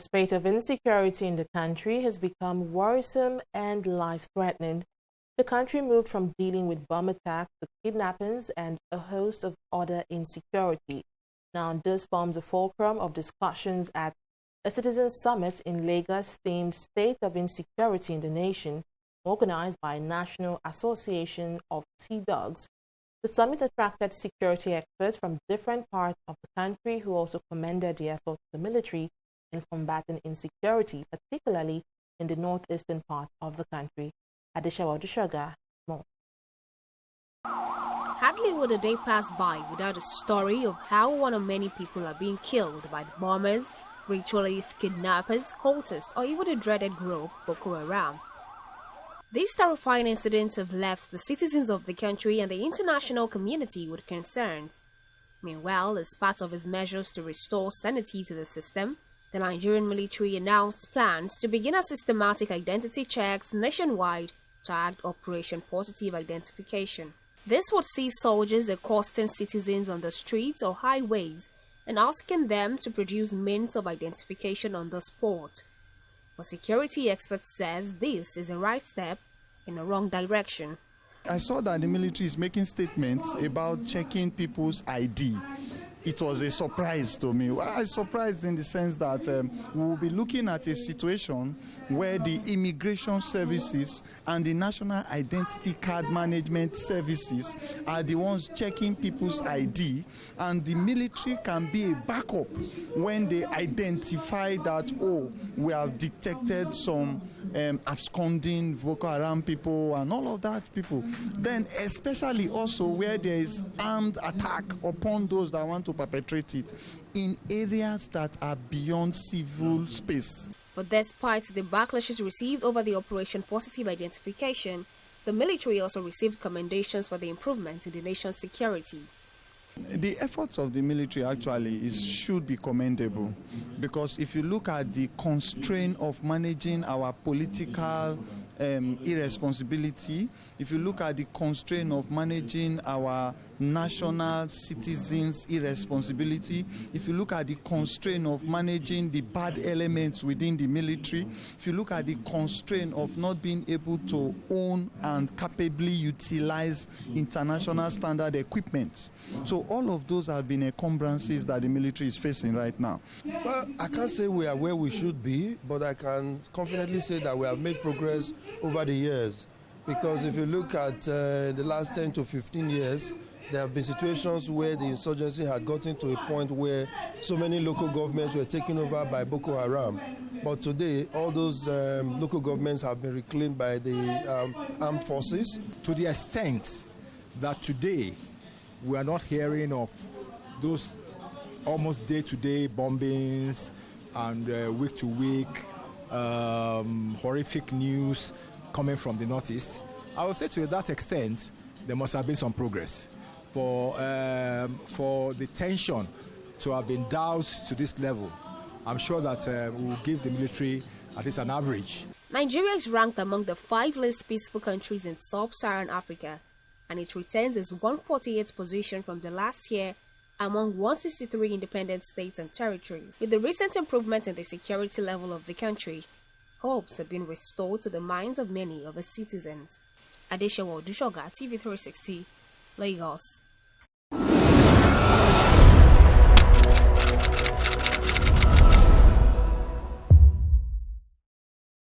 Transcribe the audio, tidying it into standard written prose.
spate of insecurity in the country has become worrisome and life-threatening. The country moved from dealing with bomb attacks to kidnappings and a host of other insecurity. Now, this forms a fulcrum of discussions at a citizens' summit in Lagos themed State of Insecurity in the Nation, organized by National Association of Sea Dogs. The summit attracted security experts from different parts of the country who also commended the efforts of the military in combating insecurity, particularly in the northeastern part of the country. Adeshawa more. Hardly would a day pass by without a story of how one or many people are being killed by the bombers, ritualists, kidnappers, cultists, or even the dreaded group Boko Haram. These terrifying incidents have left the citizens of the country and the international community with concerns. Meanwhile, as part of its measures to restore sanity to the system, the Nigerian military announced plans to begin a systematic identity checks nationwide tagged Operation Positive Identification. This would see soldiers accosting citizens on the streets or highways and asking them to produce means of identification on the spot. But security experts says this is a right step in the wrong direction. I saw that the military is making statements about checking people's ID. It was a surprise to me. I was surprised in the sense that we will be looking at a situation where the immigration services and the national identity card management services are the ones checking people's ID, and the military can be a backup when they identify that, oh, we have detected some absconding Boko Haram people and all of that people. Then especially also where there is armed attack upon those that want to perpetrate it in areas that are beyond civil space. But despite the backlashes received over the Operation Positive Identification, the military also received commendations for the improvement in the nation's security. The efforts of the military actually should be commendable, because if you look at the constraint of managing our political irresponsibility, if you look at the constraint of managing our national citizens' irresponsibility, if you look at the constraint of managing the bad elements within the military, if you look at the constraint of not being able to own and capably utilize international standard equipment. So all of those have been encumbrances that the military is facing right now. Well, I can't say we are where we should be, but I can confidently say that we have made progress over the years. Because if you look at the last 10 to 15 years, there have been situations where the insurgency had gotten to a point where so many local governments were taken over by Boko Haram. But today, all those local governments have been reclaimed by the armed forces. To the extent that today we are not hearing of those almost day-to-day bombings and week-to-week horrific news coming from the Northeast, I would say to that extent, there must have been some progress. For the tension to have been doused to this level, I'm sure that we will give the military at least an average. Nigeria is ranked among the 5 least peaceful countries in sub-Saharan Africa, and it retains its 148th position from the last year among 163 independent states and territories. With the recent improvement in the security level of the country, hopes have been restored to the minds of many of its citizens. Adeshawa, TV 360, Lagos.